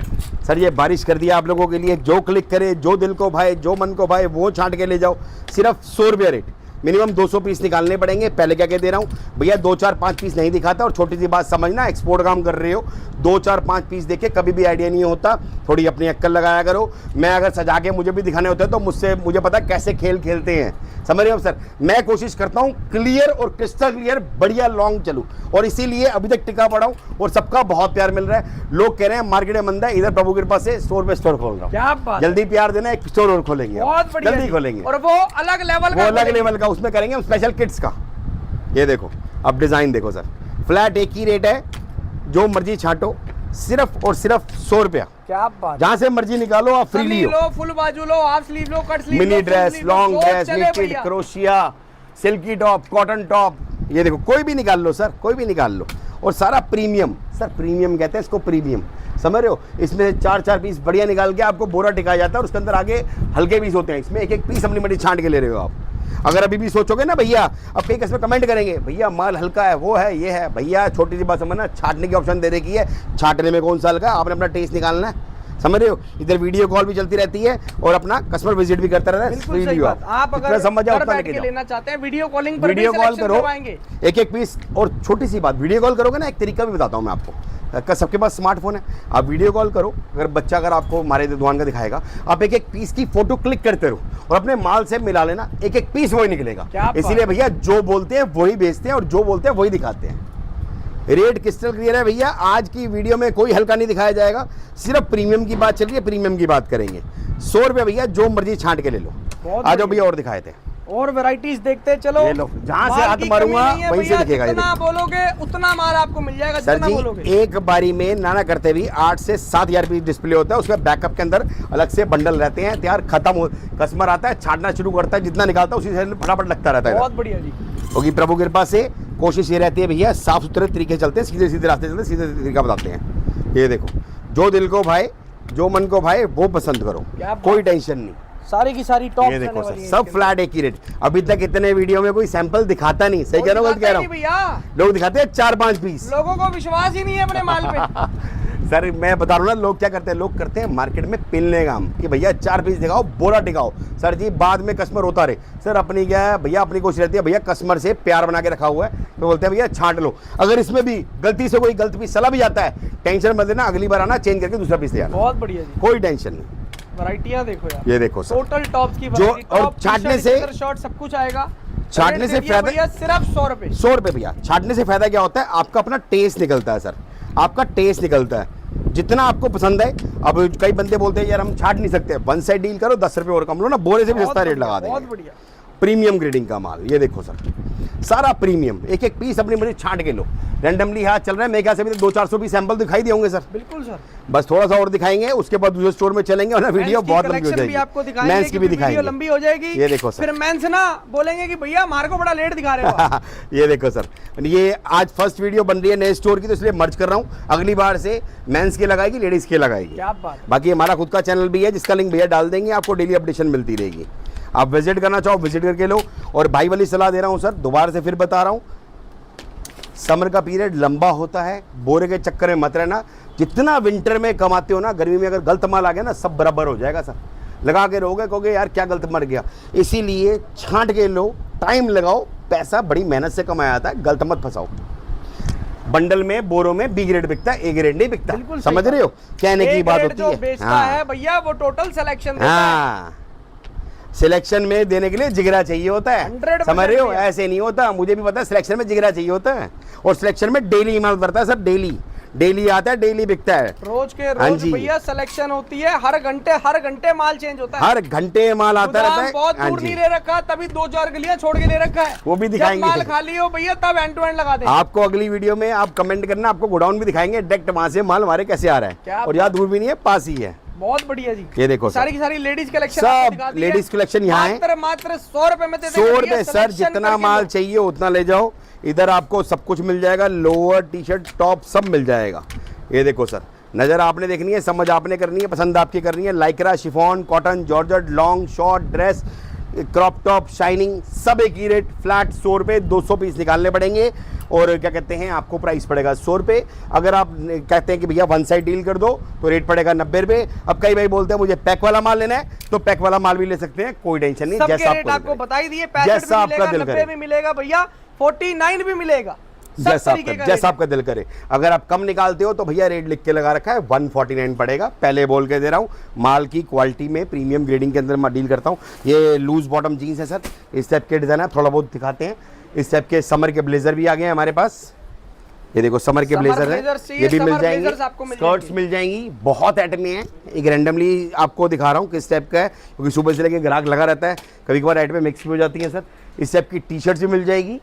S2: सर ये बारिश कर दिया आप लोगों के लिए, जो क्लिक करे, जो दिल को भाए, जो मन को भाए, वो छांट के ले जाओ। सिर्फ 100 रुपया रेट, मिनिमम 200 पीस निकालने पड़ेंगे। पहले क्या कह दे रहा हूँ भैया, 2 4 5 पीस नहीं दिखाता। और छोटी सी बात समझना, एक्सपोर्ट काम कर रहे हो, 2 4 5 पीस देखे कभी भी आइडिया नहीं होता। थोड़ी अपनी अक्ल लगाया करो। मैं अगर सजा के मुझे भी दिखाने होते हैं तो मुझे पता कैसे खेल खेलते हैं, समझ रहे हो सर। मैं कोशिश करता हूँ क्लियर और क्रिस्टल क्लियर बढ़िया लॉन्ग चलूँ, और इसीलिए अभी तक टिका पड़ा हूँ और सबका बहुत प्यार मिल रहा है। लोग कह रहे हैं मार्केट में मंदा है, इधर प्रभु कृपा से 100 रुपए स्टोर खोल रहा हूँ। जल्दी प्यार देना, एक स्टोर और खोलेंगे,
S1: बहुत बढ़िया,
S2: जल्दी खोलेंगे।
S1: और वो अलग लेवल का,
S2: उसमें करेंगे हम स्पेशल किड्स का। ये देखो, अब डिजाइन देखो सर, फ्लैट एक ही रेट है, जो मर्जी छांटो, सिर्फ और सिर्फ 100 रुपया।
S1: क्या बात,
S2: जहां से मर्जी निकालो, आप फ्री
S1: लो, फुल बाजू लो, हाफ स्लीव लो, cut sleeve,
S2: mini dress, long dress, liquid, crochet, silky top, cotton top, ये देखो कोई भी निकाल लो सर, कोई भी निकाल लो। और सारा प्रीमियम सर, प्रीमियम कहते हैं इसको, प्रीमियम, समझ रहे हो। इसमें 4-4 पीस बढ़िया निकाल के आपको बोरा टिकाया जाता है, और उसके अंदर आगे हल्के पीस होते हैं। इसमें एक एक पीस अपनी मर्जी छांट के ले रहे हो आप। अगर अभी भी सोचोगे ना भैया, अब कई कस्टमर कमेंट करेंगे भैया माल हल्का है, वो है, ये है, भैया छोटी सी बात समझना, छाटने की ऑप्शन दे रखी है, छाटने में कौन सा हल्का है, आपने अपना टेस्ट निकालना है, समझ रहे हो। इधर वीडियो कॉल भी चलती रहती है और अपना कस्टमर विजिट भी करता रहता है।
S1: आप अगर
S2: समझ जाओ, उतना लेके
S1: लेना चाहते हैं, वीडियो कॉलिंग पर
S2: वीडियो कॉल करो, एक एक पीस। और छोटी सी बात, वीडियो कॉल करोगे ना, एक तरीका भी बताता हूँ मैं आपको। सबके पास स्मार्टफोन है, आप वीडियो कॉल करो, अगर बच्चा अगर आपको हमारे दुकान का दिखाएगा, आप एक एक पीस की फोटो क्लिक करते रहो और अपने माल से मिला लेना, एक एक पीस वही निकलेगा। इसीलिए भैया जो बोलते हैं वही बेचते हैं और जो बोलते हैं वही दिखाते हैं। रेट क्रिस्टल क्लियर है भैया, आज की वीडियो में कोई हल्का नहीं दिखाया जाएगा, सिर्फ प्रीमियम की बात चल रही है, प्रीमियम की बात करेंगे। 100 रुपये भैया, जो मर्जी छांट के ले लो। आ जाओ भैया, और दिखाए थे
S1: और वैरायटीज देखते चलो,
S2: ले लो, जहां से हाथ मारूंगा वहीं से दिखेगा।
S1: जितना बोलोगे उतना माल आपको मिल जाएगा
S2: सर जी,
S1: बोलोगे। एक
S2: बारी में ना करते भी 8 से 7 हजार पीस डिस्प्ले होता है, उसमें बैकअप के अंदर अलग से बंडल रहते हैं तैयार, खत्म हो, कस्टमर आता है, छाटना शुरू करता है, जितना निकालता है उसी से फटाफट लगता रहता है।
S1: बहुत बढ़िया जी,
S2: क्योंकि प्रभु की कृपा से कोशिश ये रहती है भैया, साफ सुथरे तरीके चलते हैं, सीधे सीधे रास्ते चलते, सीधे तरीका बताते हैं। ये देखो, जो दिल को भाई, जो मन को भाई, वो पसंद करो, कोई टेंशन नहीं।
S1: सारी की सारी टॉप,
S2: ये देखो सर, सब फ्लैट एक ही रेट। अभी तक इतने वीडियो में कोई सैंपल दिखाता नहीं, सही कह रहा हूँ, कह रहा हूँ, लोग दिखाते हैं 4-5 पीस,
S1: लोगों को विश्वास ही नहीं है अपने माल पे।
S2: सर मैं बता रहा हूँ ना, लोग क्या करते हैं, लोग करते हैं मार्केट में पिलने काम कि भैया 4 पीस दिखाओ, बोरा टिकाओ। सर जी, बाद में कस्टमर होता रहे। सर अपनी क्या है भैया, अपनी कोशिश रहती है भैया, कस्टमर से प्यार बना के रखा हुआ है, तो बोलते हैं भैया छांट लो। अगर इसमें भी गलती से कोई गलत पीस चला भी जाता है, टेंशन मत लेना, अगली बार आना चेंज करके दूसरा पीस ले आना।
S1: बहुत बढ़िया जी,
S2: कोई टेंशन नहीं।
S1: वैरायटियां देखो यार,
S2: ये देखो सर,
S1: टोटल टॉप्स की
S2: जो, और छाटने से
S1: शॉर्ट सब कुछ आएगा।
S2: छाटने से फायदा
S1: सिर्फ 100 रुपए।
S2: 100 रुपए भैया। छाटने से फायदा क्या होता है, आपका अपना टेस्ट निकलता है सर, आपका टेस्ट निकलता है, जितना आपको पसंद है। अब कई बंदे बोलते हैं यार हम छाट नहीं सकते, वन साइड डील करो, 10 रुपए और कम लो ना, बोरे से भी सस्ता रेट लगा देंगे।
S1: बहुत बढ़िया,
S2: प्रीमियम ग्रेडिंग का माल। ये देखो सर, सारा प्रीमियम, एक एक पीस अपनी मर्जी छांट के लो। रैंडमली हाथ चल रहा है, मेरे ख्याल से भी 200-400 पीस सैंपल दिखाई दिए होंगे सर।
S1: बिल्कुल सर,
S2: बस थोड़ा सा और दिखाएंगे, उसके बाद दूसरे स्टोर में चलेंगे और ना वीडियो बहुत लंबी हो जाएगी,
S1: आपको दिखाएंगे,
S2: मेंस की भी दिखाएंगे,
S1: लंबी हो जाएगी।
S2: ये देखो सर,
S1: फिर मेंस ना बोलेंगे कि भैया हमारे को बड़ा लेट दिखा रहे हो।
S2: ये देखो सर, ये आज फर्स्ट वीडियो बन रही है नए स्टोर की, तो इसलिए मर्ज कर रहा हूँ। अगली बार से मेंस के लगाएगी, लेडीज के लगाएगी।
S1: क्या बात।
S2: बाकी हमारा खुद का चैनल भी है, जिसका लिंक भैया डाल देंगे, आपको डेली अपडेशन मिलती रहेगी। आप विजिट करना चाहो विजिट करके लो। और भाई वाली सलाह दे रहा हूँ सर, दोबारा से फिर बता रहा हूँ, समर का पीरियड लंबा होता है, बोरे के चक्कर में मत रहना। जितना विंटर में कमाते हो ना, गर्मी में अगर गलत माल आ गया ना, सब बराबर हो जाएगा सर। लगा के रहोगे, कहोगे यार क्या गलत मर गया। इसीलिए छांट के लो, टाइम लगाओ, पैसा बड़ी मेहनत से कमाया जाता है, गलत मत फंसाओ। बंडल में, बोरों में बी ग्रेड बिकता है, ए ग्रेड नहीं बिकता। समझ रहे हो, कहने की बात होती है।
S1: बेचता है भैया वो टोटल सिलेक्शन देता है।
S2: हाँ, सिलेक्शन में देने के लिए जिगरा चाहिए होता है, समझ रहे हो, ऐसे नहीं होता। मुझे भी पता है सिलेक्शन में जिगरा चाहिए होता है, और सिलेक्शन में डेली माल बढ़ता है सर, डेली आता है, डेली बिकता है,
S1: रोज के रोज भैया सिलेक्शन होती है, हर घंटे माल चेंज होता है,
S2: हर घंटे माल आता रहता है।
S1: बहुत दूर नहीं ले रखा, तभी 2-4 गलियां छोड़ के ले रखा है,
S2: वो भी दिखाएंगे।
S1: माल खाली हो भैया तब एंड टू एंड लगा देंगे।
S2: आपको अगली वीडियो में आप कमेंट करना, आपको गोडाउन भी दिखाएंगे, डायरेक्ट वहां से माल हमारे कैसे आ रहा है, और यहाँ दूर भी नहीं है, पास ही है।
S1: बहुत बढ़िया जी,
S2: ये देखो
S1: सारी की सारी लेडीज कलेक्शन,
S2: सब लेडीज कलेक्शन यहाँ है।
S1: मात्र 100 रुपए में
S2: 100 रुपए सर, जितना माल चाहिए उतना ले जाओ। इधर आपको सब कुछ मिल जाएगा, लोअर, टी शर्ट, टॉप सब मिल जाएगा। ये देखो सर, नजर आपने देखनी है, समझ आपने करनी है, पसंद आपकी करनी है। Lycra, chiffon, cotton, georgette, long, short, dress, crop top, shining, सब एक ही रेट, फ्लैट 100 रुपये। 200 पीस निकालने पड़ेंगे, और क्या कहते हैं, आपको प्राइस पड़ेगा 100 रुपये। अगर आप कहते हैं कि भैया वन साइड डील कर दो, तो रेट पड़ेगा 90 रुपये। अब कई भाई बोलते हैं मुझे पैक वाला माल लेना है, तो पैक वाला माल भी ले सकते हैं, कोई टेंशन नहीं। जैसा
S1: आपको बता ही दिए,
S2: जैसा आपका दिल करे,
S1: 90 भी मिलेगा भैया, 49 भी मिलेगा,
S2: जैसा आपका दिल करे। अगर आप कम निकालते हो तो भैया रेट लिख के लगा रखा है, 149 पड़ेगा। पहले बोल के दे रहा हूँ, माल की क्वालिटी में प्रीमियम ग्रेडिंग के अंदर मैं डील करता हूँ। ये लूज बॉटम जीन्स है सर, इस टाइप के डिजाइन है, थोड़ा बहुत दिखाते हैं। इस टाइप के समर के ब्लेजर भी आ गए हैं हमारे पास। ये देखो समर के ब्लेजर है, ये भी मिल जाएंगे, स्कर्ट्स मिल जाएंगी, बहुत आइटम में है। एक रैंडमली आपको दिखा रहा हूँ किस टाइप का है, क्योंकि सुबह से लेके ग्राहक लगा रहता है, कभी कभार आइटम मिक्स भी हो जाती है सर। इस टाइप की टी शर्ट्स भी मिल जाएगी,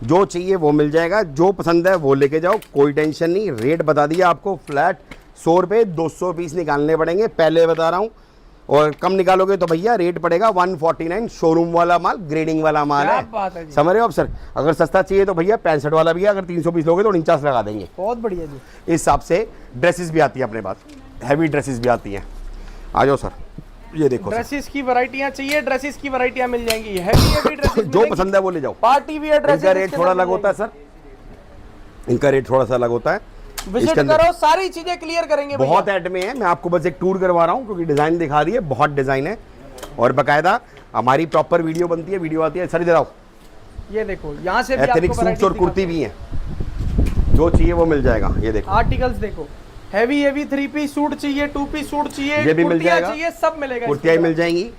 S2: जो चाहिए वो मिल जाएगा, जो पसंद है वो लेके जाओ, कोई टेंशन नहीं। रेट बता दिया आपको, फ्लैट 100 रुपये, 200 पीस निकालने पड़ेंगे, पहले बता रहा हूँ। और कम निकालोगे तो भैया रेट पड़ेगा 149, शोरूम वाला माल, ग्रेडिंग वाला माल है, समझ रहे हो आप सर। अगर सस्ता चाहिए तो भैया 65 वाला भी है, अगर 300 पीस लोगे तो 49 लगा देंगे।
S1: बहुत बढ़िया जी।
S2: इस हिसाब से ड्रेसेस भी आती है अपने पास, हैवी ड्रेसेस भी आती हैं। आ जाओ सर, ये देखो
S1: ड्रेसेस की वैरायटियां चाहिए, ड्रेसेस की वैरायटियां मिल जाएंगी, हैवी ड्रेसेस
S2: जो पसंद है वो ले जाओ।
S1: पार्टी वियर ड्रेसेस,
S2: इनका रेट थोड़ा अलग होता है सर, इनका रेट थोड़ा सा अलग होता है।
S1: विजिट करो, सारी चीजें क्लियर करेंगे।
S2: बहुत ऐड में है, मैं आपको बस एक टूर करवा रहा हूँ क्योंकि डिजाइन दिखा रही है, बहुत डिजाइन है और बकायदा हमारी प्रॉपर वीडियो बनती है, वीडियो आती है। सर इधर आओ,
S1: ये देखो यहाँ से
S2: एथनिक सूट्स और कुर्ती भी है, जो चाहिए वो मिल जाएगा। ये देखो
S1: आर्टिकल्स देखो, हैवी 3 पीस सूट चाहिए, 2 पीस सूट चाहिए,
S2: ये भी मिल जाएगा,
S1: चाहिए, सब मिलेगा,
S2: कुर्तियाँ मिल जाएंगी।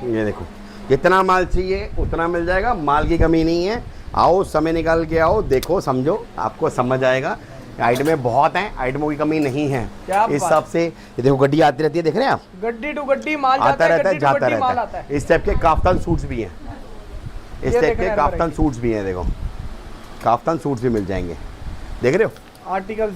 S2: ये देखो जितना माल चाहिए उतना मिल जाएगा, माल की कमी नहीं है। आओ, समय निकाल के आओ, देखो, समझो, आपको समझ आएगा। आइटमें बहुत हैं, आइटमों की कमी नहीं है। इस हिसाब से ये देखो गड्डी आती रहती है, देख रहे हैं आप,
S1: गड्डी टू गड्डी माल
S2: आता रहता है, जाता रहता है। इस टाइप के काफ्तान सूट्स भी हैं, इस टाइप के काफ्तान सूट्स भी हैं, देखो काफ्तान सूट्स भी मिल जाएंगे, देख रहे हो
S1: आर्टिकल।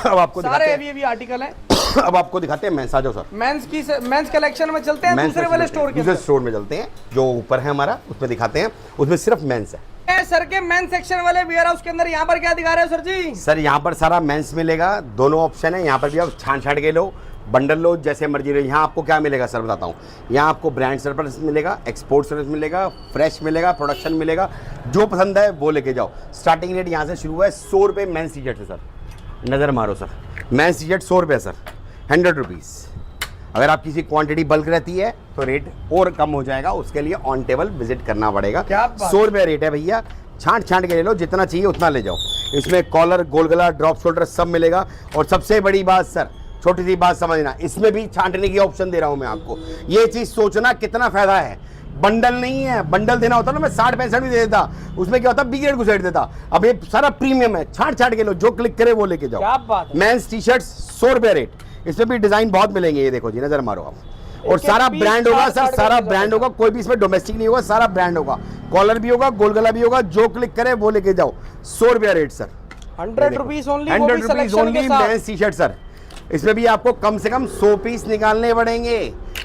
S2: अब आपको
S1: सारे हैवी आर्टिकल हैं।
S2: अब आपको दिखाते हैं मेंस। आ जाओ सर,
S1: मेंस कलेक्शन में चलते हैं, दूसरे वाले स्टोर के,
S2: दूसरे स्टोर में चलते हैं, जो ऊपर है हमारा उसमें दिखाते हैं, उसमें सिर्फ मेंस है।
S1: सर के मेंस सेक्शन वाले वेयर हाउस के अंदर यहाँ पर क्या दिखा रहे हो सर जी?
S2: सर यहाँ पर सारा मेंस मिलेगा, दोनों ऑप्शन है। यहाँ पर भी आप छान छाट के लो, बंडल लो, जैसे मर्जी रहे। यहाँ आपको क्या मिलेगा सर बताता हूँ, यहाँ आपको ब्रांड सर्विस मिलेगा, एक्सपोर्ट सर्विस मिलेगा, फ्रेश मिलेगा, प्रोडक्शन मिलेगा, जो पसंद है वो लेके जाओ। स्टार्टिंग रेट यहाँ से शुरू है 100 रुपये मेंस टी शर्ट से। सर नज़र मारो सर, मेंस टी शर्ट 100 रुपये सर, 100 रुपीज़। अगर आप किसी क्वांटिटी बल्क रहती है तो रेट और कम हो जाएगा, उसके लिए ऑन टेबल विजिट करना पड़ेगा। 100 रुपये रेट है भैया, छांट छांट के ले लो, जितना चाहिए उतना ले जाओ। इसमें कॉलर, गोल गला, ड्रॉप शोल्डर सब मिलेगा। और सबसे बड़ी बात सर, छोटी सी बात समझना, इसमें भी छांटने की ऑप्शन दे रहा हूँ मैं आपको। ये चीज़ सोचना कितना फायदा है। बंडल नहीं है, बंडल देना होता ना मैं 60-65 भी दे देता, उसमें क्या होता बी ग्रेड को साइड देता। अब ये सारा प्रीमियम है, छांट छांट के लो, जो क्लिक करे वो लेके जाओ। मेंस टी शर्ट 100 रुपये रेट, इसमें भी डिजाइन बहुत मिलेंगे। ये देखो जी, नजर मारो आप, और सारा ब्रांड होगा सर, सारा ब्रांड होगा, कोई भी इसमें डोमेस्टिक नहीं होगा, सारा ब्रांड होगा। कॉलर भी होगा, गोल गला भी होगा, जो क्लिक करे वो लेके जाओ। 100 रुपया rate sir,
S1: 100 rupees only,
S2: 100 rupees only mains T shirt sir. इसमें भी आपको कम से कम 100 पीस निकालने पड़ेंगे,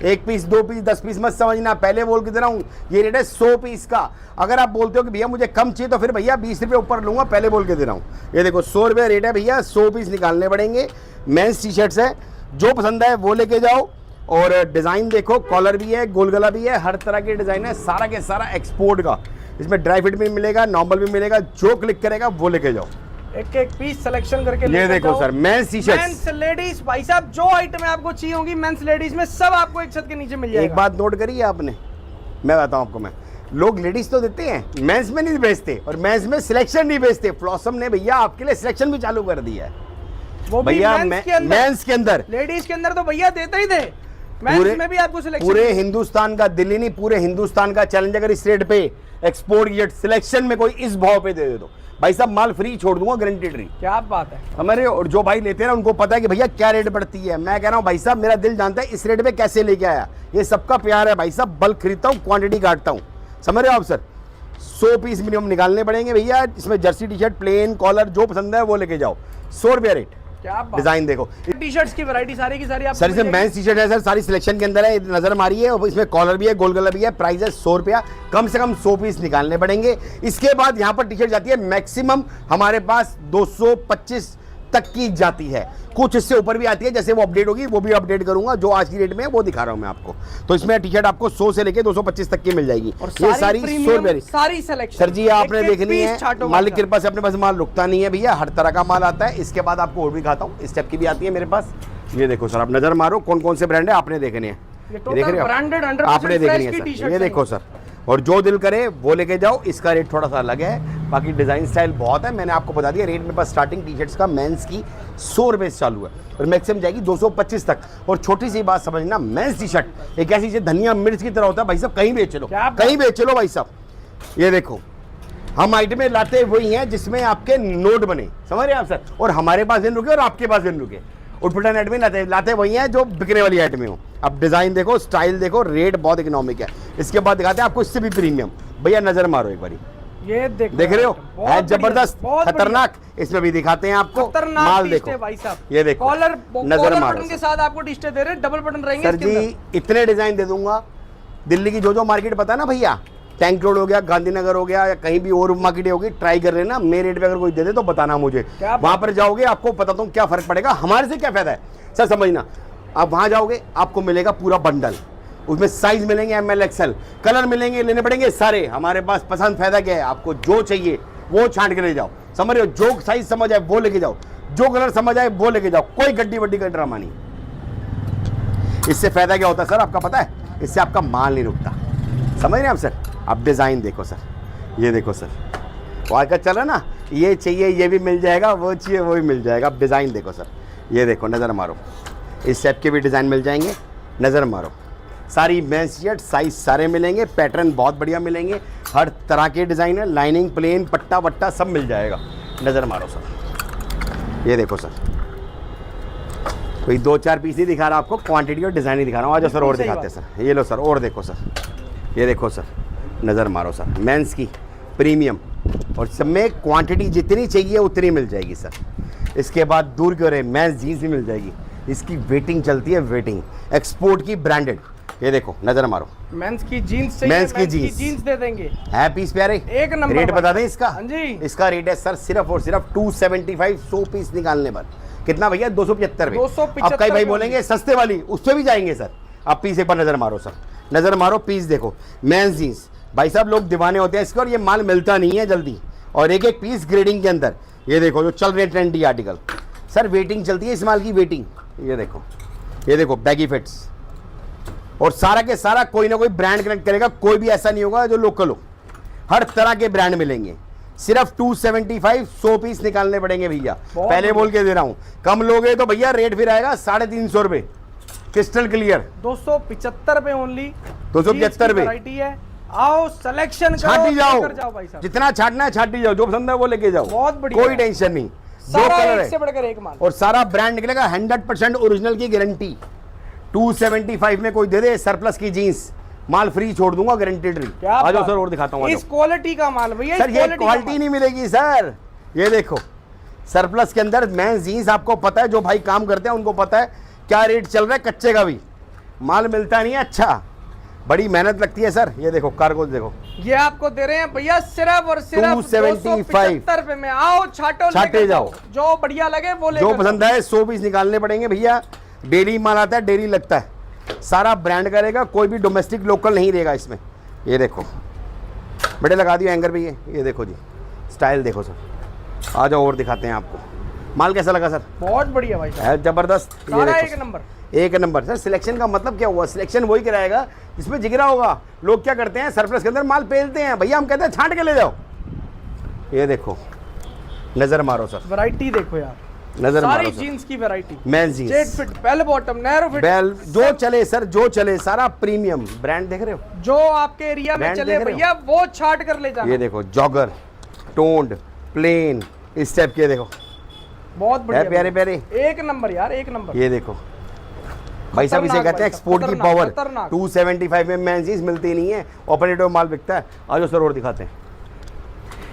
S2: 1 पीस 2 पीस 10 पीस मत समझना, पहले बोल के दे रहा हूँ, ये रेट है 100 पीस का। अगर आप बोलते हो कि भैया मुझे कम चाहिए तो फिर भैया 20 रुपये ऊपर लूंगा, पहले बोल के दे रहा हूँ। ये देखो 100 रुपये रेट है भैया, 100 पीस निकालने पड़ेंगे। मेंस टी शर्ट्स है, जो पसंद है वो लेके जाओ। और डिज़ाइन देखो, कॉलर भी है, गोल गला भी है, हर तरह के डिज़ाइन है, सारा के सारा एक्सपोर्ट का। इसमें ड्राई फिट भी मिलेगा, नॉर्मल भी मिलेगा, जो क्लिक करेगा वो लेके जाओ।
S1: एक पीस सिलेक्शन करके
S2: ये देखो sir, men's T shirt,
S1: men's ladies, भाई साहब जो आइटम आपको चाहिए होगी मेंस लेडीज में, सब आपको एक छत के नीचे मिल जाएगा।
S2: एक बात नोट करी है आपने, मैं बताऊं आपको, मैं लोग लेडीज तो देते हैं, मेंस में नहीं बेचते, और मेंस में सिलेक्शन नहीं बेचते। फ्लॉसम ने भैया आपके लिए सिलेक्शन भी चालू कर दिया है,
S1: वो
S2: भैया मेंस के अंदर।
S1: लेडीज के अंदर तो भैया देते ही थे, मेंस में भी आपको सिलेक्शन।
S2: पूरे हिंदुस्तान का, दिल्ली नहीं पूरे हिंदुस्तान का चैलेंज अगर इस रेट पे एक्सपोर्ट की सिलेक्शन में कोई इस भाव पे दे दो भाई साहब, माल फ्री छोड़ दूंगा, गारंटेड फ्री।
S1: क्या बात है
S2: हमारे, और जो भाई लेते हैं ना उनको पता है कि भैया क्या रेट बढ़ती है। मैं कह रहा हूँ भाई साहब, मेरा दिल जानता है इस रेट पे कैसे लेके आया, ये सबका प्यार है भाई साहब। बल्क खरीदता हूँ, क्वांटिटी काटता हूँ, समझ रहे हो आप सर। 100 पीस मिनिमम निकालने पड़ेंगे भैया। इसमें jersey T shirt, plain, collar, जो पसंद है वो लेके जाओ। 100 रुपया रेट। डिजाइन देखो,
S1: टी शर्ट्स की वैरायटी सारी की सारी आप
S2: सर, इसमें मेंस टी शर्ट है सर, सारी सिलेक्शन के अंदर है, नजर मारी है। और इसमें कॉलर भी है, गोल गला भी है। प्राइस है 100 रुपया, कम से कम 100 पीस निकालने पड़ेंगे। इसके बाद यहाँ पर टी शर्ट जाती है मैक्सिमम हमारे पास 225 तक की जाती है, कुछ इससे ऊपर भी आती है, जैसे वो अपडेट होगी वो भी अपडेट करूंगा। जो आज की रेट में है वो दिखा रहा हूं मैं आपको। तो इसमें टी शर्ट आपको 100 से लेके 225 तक की मिल जाएगी, और ये सारी 100 रुपये
S1: सारी सिलेक्शन।
S2: सर जी आपने देखनी है, मालिक की कृपा से अपने पास माल रुकता नहीं है भैया, हर तरह का माल आता है। इसके बाद आपको और भी दिखाता हूँ, इस टाइप की भी आती है मेरे पास। ये देखो सर, आप नजर मारो कौन कौन से ब्रांड है, आपने देखने हैं, देख रहे हो, आपने देखनी है सर। ये देखो सर, और जो दिल करे वो लेके जाओ। इसका रेट थोड़ा सा अलग है, बाकी डिज़ाइन स्टाइल बहुत है। मैंने आपको बता दिया रेट मेरे पास स्टार्टिंग टी शर्ट्स का मेंस की 100 रुपये से चालू है, और मैक्सिमम जाएगी 225 तक। और छोटी सी बात समझना, मेंस टी शर्ट एक ऐसी चीज़ धनिया मिर्च की तरह होता है भाई साहब, कहीं बेच लो, कहीं बेच लो भाई साहब। ये देखो, हम आइटमें लाते वही हैं जिसमें आपके नोट बने, समझ रहे हैं आप सर। और हमारे पास दिन रुके और आपके पास दिन रुके, उठपटांग आइटमें लाते वही हैं जो बिकने वाली आइटमें हो। अब डिज़ाइन देखो, स्टाइल देखो, रेट बहुत इकोनॉमिक है। इसके बाद दिखाते हैं आपको इससे भी प्रीमियम। भैया नज़र मारो एक बारी,
S1: ये देखो
S2: देख रहे हो,
S1: बहुत
S2: है
S1: बढ़िया,
S2: जबरदस्त,
S1: बहुत
S2: खतरनाक। इसमें भी दिखाते हैं आपको
S1: खतरनाक
S2: माल।
S1: टिस्ट है
S2: देखो
S1: भाई साहब।
S2: ये देखो,
S1: कॉलर
S2: नजर मारो
S1: बटन के
S2: सर।
S1: साथ आपको टिस्टे दे रहे हैं, डबल बटन रहेंगे
S2: सर
S1: इसके
S2: जी
S1: अंदर।
S2: इतने डिजाइन दे दूंगा, दिल्ली की जो मार्केट पता है ना भैया, टैंक रोड हो गया, गांधीनगर हो गया, या कहीं भी और मार्केट होगी, ट्राई कर लेना। मेरे रेट पे अगर कोई दे दे तो बताना मुझे, वहां पर जाओगे आपको बताता हूँ क्या फर्क पड़ेगा, हमारे से क्या फायदा है सर, समझना। आप वहां जाओगे आपको मिलेगा पूरा बंडल, उसमें साइज मिलेंगे ML XL, कलर मिलेंगे, लेने पड़ेंगे सारे हमारे पास। पसंद फायदा क्या है, आपको जो चाहिए वो छांट के ले जाओ, समझ रहे हो, जो साइज समझ आए वो लेके जाओ, जो कलर समझ आए वो लेके जाओ, कोई गड्डी वड्डी का ड्रामा नहीं। इससे फायदा क्या होता है सर आपका पता है, इससे आपका माल नहीं रुकता, समझ रहे हैं आप सर। अब डिजाइन देखो सर, ये देखो सर, वहाँ का चला ना, ये चाहिए ये भी मिल जाएगा, वो चाहिए वो भी मिल जाएगा। अब डिजाइन देखो सर, ये देखो, नजर मारो, इस टाइप के भी डिजाइन मिल जाएंगे, नजर मारो। सारी मेंस शर्ट साइज सारे मिलेंगे, पैटर्न बहुत बढ़िया मिलेंगे, हर तरह के डिजाइन है, लाइनिंग प्लेन पट्टा वट्टा सब मिल जाएगा, नजर मारो सर। ये देखो सर, कोई 2-4 पीस नहीं दिखा रहा आपको, क्वांटिटी और डिजाइन ही दिखा रहा हूँ। आज सर और दिखाते हैं सर, ये लो सर, और देखो सर, ये देखो सर, नज़र मारो सर, मेंस की प्रीमियम, और सब में क्वांटिटी जितनी चाहिए उतनी मिल जाएगी सर। इसके बाद दूर क्यों रहे, मेंस जीन्स भी मिल जाएगी, इसकी वेटिंग चलती है, वेटिंग एक्सपोर्ट की ब्रांडेड। ये देखो नज़र मारो,
S1: मेंस की जीन्स चाहिए,
S2: मेंस की
S1: जीन्स दे देंगे,
S2: है पीस प्यारे,
S1: एक नंबर।
S2: रेट बता दें इसका,
S1: हाँ जी,
S2: इसका रेट है सर सिर्फ और सिर्फ 275, 100 पीस निकालने पर। कितना भैया, 275 में।
S1: 275
S2: अब कई भाई बोलेंगे सस्ते वाली, उस पर भी जाएंगे सर। आप पीस एक बार नजर मारो सर, नजर मारो, पीस देखो, मेंस जीन्स, भाई साहब लोग दीवाने होते हैं इसके, और ये माल मिलता नहीं है जल्दी, और एक एक पीस ग्रेडिंग के अंदर। ये देखो जो चल रहे ट्रेंडी आर्टिकल सर, वेटिंग चलती है इस माल की, वेटिंग। ये देखो, ये देखो बैगी फिट्स, और सारा के सारा कोई ना कोई ब्रांड कनेक्ट करेगा, कोई भी ऐसा नहीं होगा जो लोकल हो, हर तरह के ब्रांड मिलेंगे। सिर्फ 275, 100 पीस निकालने पड़ेंगे भैया, पहले बोल के दे रहा हूं। कम लोगे तो भैया रेट फिर आएगा 350 रुपए, क्रिस्टल क्लियर
S1: 275 रुपए ओनली,
S2: 275 रुपए
S1: वैरायटी है। आओ सिलेक्शन करो,
S2: छाटी जाओ,
S1: भाई साहब,
S2: जितना छाटना है छाटी जाओ, जो पसंद है वो लेके जाओ,
S1: बहुत बढ़िया,
S2: कोई टेंशन नहीं। दो
S1: सारा
S2: कलर
S1: एक से
S2: है
S1: बढ़कर एक माल,
S2: और सारा ब्रांड निकलेगा, 100% ओरिजिनल की गारंटी। 275 में कोई दे दे सरप्लस की जीन्स, माल फ्री छोड़ दूंगा, गारंटेड। आ जाओ सर और दिखाता हूँ,
S1: इस क्वालिटी का माल भैया,
S2: सर ये क्वालिटी नहीं मिलेगी सर। ये देखो सरप्लस के अंदर मेंस जीन्स, आपको पता है जो भाई काम करते हैं उनको पता है क्या रेट चल रहा है, कच्चे का भी माल मिलता नहीं है, अच्छा बड़ी मेहनत लगती है सर। ये देखो कार्गो देखो,
S1: ये आपको दे रहे हैं भैया सिर्फ और सिर्फ
S2: 275
S1: रुपए में। आओ छाटो,
S2: छाटे जाओ,
S1: जो बढ़िया लगे वो ले,
S2: जो पसंद आए 100 पीस निकालने पड़ेंगे भैया। डेली माल आता है, डेली लगता है, सारा ब्रांड करेगा, कोई भी डोमेस्टिक लोकल नहीं रहेगा इसमें। ये देखो बड़े लगा दियो एंकर पे, ये देखो जी स्टाइल देखो सर। आ जाओ और दिखाते हैं आपको, माल कैसा लगा सर?
S1: बहुत बढ़िया भाई साहब,
S2: है जबरदस्त,
S1: सारा एक नंबर,
S2: एक नंबर सर। सिलेक्शन का मतलब क्या हुआ, सिलेक्शन वही कराएगा जिसमें जिगरा होगा। लोग क्या करते हैं सरप्लस के अंदर माल पेलते हैं, भैया हम कहते हैं छांट के ले जाओ। ये देखो नजर मारो सर,
S1: वैरायटी देखो यार,
S2: नजर
S1: सारी
S2: मारो सर,
S1: जीन्स की variety,
S2: men's jeans,
S1: straight fit, bell bottom, narrow fit,
S2: bell जो चले सर, जो चले सारा प्रीमियम ब्रांड देख रहे हो,
S1: जो आपके एरिया में
S2: ब्रांड
S1: चले
S2: देख रहे हो?
S1: भैया वो छाट कर ले जाना।
S2: ये देखो जॉगर, टोन्ड, प्लेन, इस टाइप के देखो,
S1: बहुत बढ़िया
S2: है प्यारे प्यारे,
S1: एक नंबर यार, एक नंबर।
S2: ये देखो भाई साहब, इसे कहते हैं एक्सपोर्ट की पावर। 275 में मेंस जीन्स मिलती नहीं है, ऑपरेटिव माल बिकता है। आज सर और दिखाते हैं,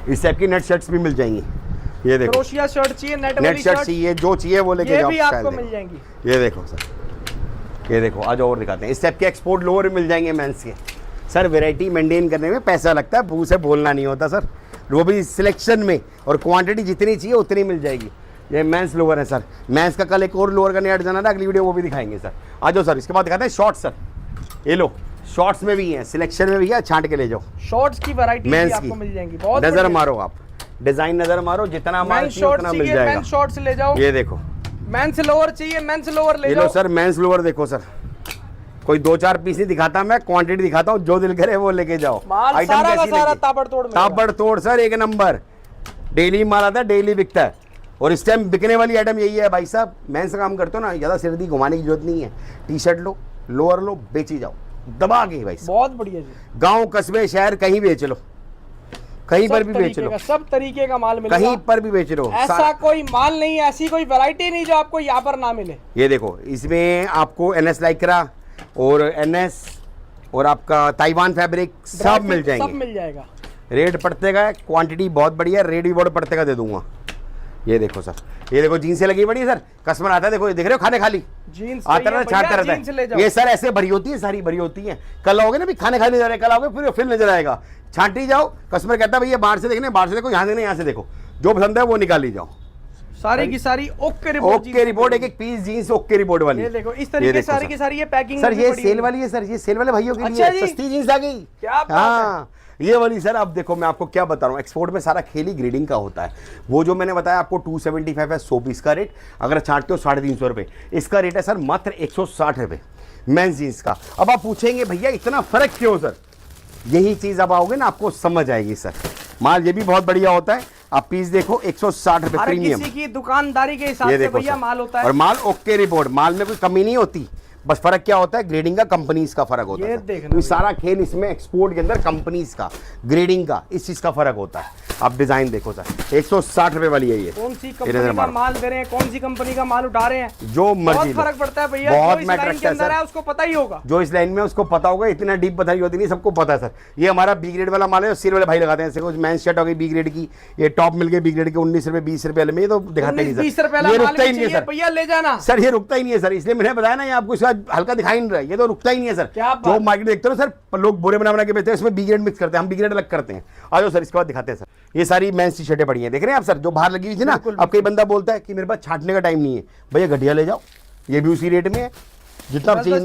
S2: इस टाइप की नेट शर्ट्स भी मिल जाएंगी। ये देखो
S1: क्रोशिया शर्ट चाहिए, नेट
S2: शर्ट चाहिए, जो चाहिए वो लेके जाओ,
S1: ये भी आपको मिल जाएंगी।
S2: ये देखो सर, ये देखो आज और दिखाते हैं, इस टाइप के एक्सपोर्ट लोअर मिल जाएंगे मेंस के। सर वैरायटी मेंटेन करने में पैसा लगता है, भू से बोलना नहीं होता सर, वो भी सिलेक्शन में, और क्वांटिटी जितनी चाहिए उतनी मिल जाएगी। ये मेंस लोअर है सर, मेंस का कल एक और लोअर का नया डिजाइन है, अगली वीडियो वो भी दिखाएंगे सर। आ जाओ सर, इसके बाद दिखाते हैं शॉर्ट्स सर। ये लो शॉर्ट्स में भी है, सिलेक्शन में भी है, छांट के ले जाओ।
S1: शॉर्ट्स की वैरायटी
S2: मेंस
S1: आपको मिल जाएंगी, बहुत
S2: नजर मारो आप, डिजाइन नजर मारो, जितना माल चाहिए उतना मिल जाएगा।
S1: मेंस शॉर्ट्स ले जाओ,
S2: ये देखो
S1: मेंस लोअर चाहिए, मेंस लोअर ले
S2: ये
S1: जाओ।
S2: लो सर, मेंस लोअर देखो सर, कोई 2-4 पीस नहीं दिखाता मैं, क्वांटिटी दिखाता हूँ, जो दिल करे वो लेके जाओ।
S1: माल सारा का सारा ताबड़तोड़ मिलेगा,
S2: ताबड़तोड़ सर, एक नंबर। डेली माल आता है, डेली बिकता है, और इस टाइम बिकने वाली आइटम यही है भाई साहब। मेंस का काम करते हो ना, ज़्यादा सिरदी घुमाने की जरूरत नहीं है, टी शर्ट लो, लोअर लो, बेची जाओ दबा के भाई।
S1: बहुत बढ़िया जी,
S2: गांव कस्बे शहर कहीं बेच लो, कहीं पर भी बेच लो,
S1: सब तरीके का माल मिलेगा,
S2: कहीं पर भी बेच लो।
S1: ऐसा कोई माल नहीं, ऐसी कोई वैरायटी नहीं जो आपको यहाँ पर ना मिले।
S2: ये देखो इसमें आपको NS लाइक्रा और NS और आपका ताइवान फैब्रिक सब मिल जाएंगे,
S1: सब मिल जाएगा।
S2: रेट पड़ते का है, क्वांटिटी बहुत बढ़िया है, रेट भी बहुत पड़ते का दे दूंगा। ये देखो सर, ये देखो जीन्स से लगी बड़ी है सर, कस्टमर आता है, देखो देख रहे हो खाने खाली
S1: जीन्स
S2: आता रहता छाटता रहता है। ये सर ऐसे भरी होती है, सारी भरी होती है। कल आओगे ना भी खाने खाली नजर आए, कल आओगे फिर नजर आएगा, छांटी जाओ। कस्टमर कहता है भैया बाहर से देखने, बाहर से देखो, यहाँ से नहीं, यहाँ से देखो, जो पसंद है वो निकाल ली जाओ।
S1: सारी की सारी ओके रिपोर्ट,
S2: ओके रिपोर्ट, एक एक पीस जीन्स ओके रिपोर्ट वाली।
S1: ये देखो इस तरीके से सारी की सारी ये पैकिंग
S2: सर, ये सेल वाली है सर, ये सेल वाले भाइयों के लिए सस्ती जीन्स आ गई।
S1: क्या
S2: हाँ ये वाली सर, अब देखो मैं आपको क्या बता रहा हूँ, एक्सपोर्ट में सारा खेल ही ग्रेडिंग का होता है। वो जो मैंने बताया आपको 275 है 100 पीस का रेट, अगर छांटते हो 350 रुपये, इसका रेट है सर मात्र 160 रुपये मेंस जीन्स का। अब आप पूछेंगे भैया इतना फर्क क्यों सर, यही चीज अब आओगे ना आपको समझ आएगी सर। माल ये भी बहुत बढ़िया होता है, आप पीस देखो 160 रुपये प्रीमियम,
S1: किसी की दुकानदारी के हिसाब से भैया माल होता है,
S2: और माल ओके रिपोर्ट, माल में कोई कमी नहीं होती। बस फर्क क्या होता है, ग्रेडिंग का, कंपनीज का फर्क होता है। तो सारा खेल इसमें एक्सपोर्ट के अंदर कंपनीज का, ग्रेडिंग का, इस चीज का फर्क होता है। आप डिजाइन देखो सर, 160 रुपए वाली है ये।
S1: कौन सी कंपनी का माल दे रहे हैं, कौन सी कंपनी का माल उठा रहे हैं,
S2: जो मर्जी,
S1: फर्क पड़ता है भैया।
S2: बहुत
S1: जो इस
S2: मैटर
S1: लाइन के अंदर है उसको पता ही होगा,
S2: जो इस लाइन में उसको पता होगा। इतना डीप बताई होती नहीं, सबको पता है सर। ये हमारा बी ग्रेड वाला माल है, सिर वाले भाई लगाते हैं। जैसे मेन शर्ट हो गई बी ग्रेड की, ये टॉप मिल गए बी ग्रेड के 19 रुपए 20 रुपए में, तो दिखाते नहीं सर,
S1: 20 रुपए
S2: ये रुकता ही नहीं है सर
S1: भैया, ले जाना
S2: सर, ये रुकता ही नहीं है सर। इसलिए मैंने बताया ना, ये आपको इसका हल्का दिखाई नहीं रहा है, ये तो रुकता ही नहीं है सर। जो मार्केट देखते हो सर, लोग बोरे बना के बेचते हैं, इसमें बी ग्रेड मिक्स करते हैं, हम बी ग्रेड अलग करते हैं। आ जाओ सर, इसके बाद दिखाते हैं सर। ये सारी मेंस टी शर्टें पड़ी हैं, देख रहे हैं आप सर, जो बाहर लगी हुई थी ना। अब कई बंदा बोलता है कि मेरे पास छाटने का टाइम नहीं है, भैया घटिया ले जाओ, ये भी उसी रेट में है, जितना चाहिए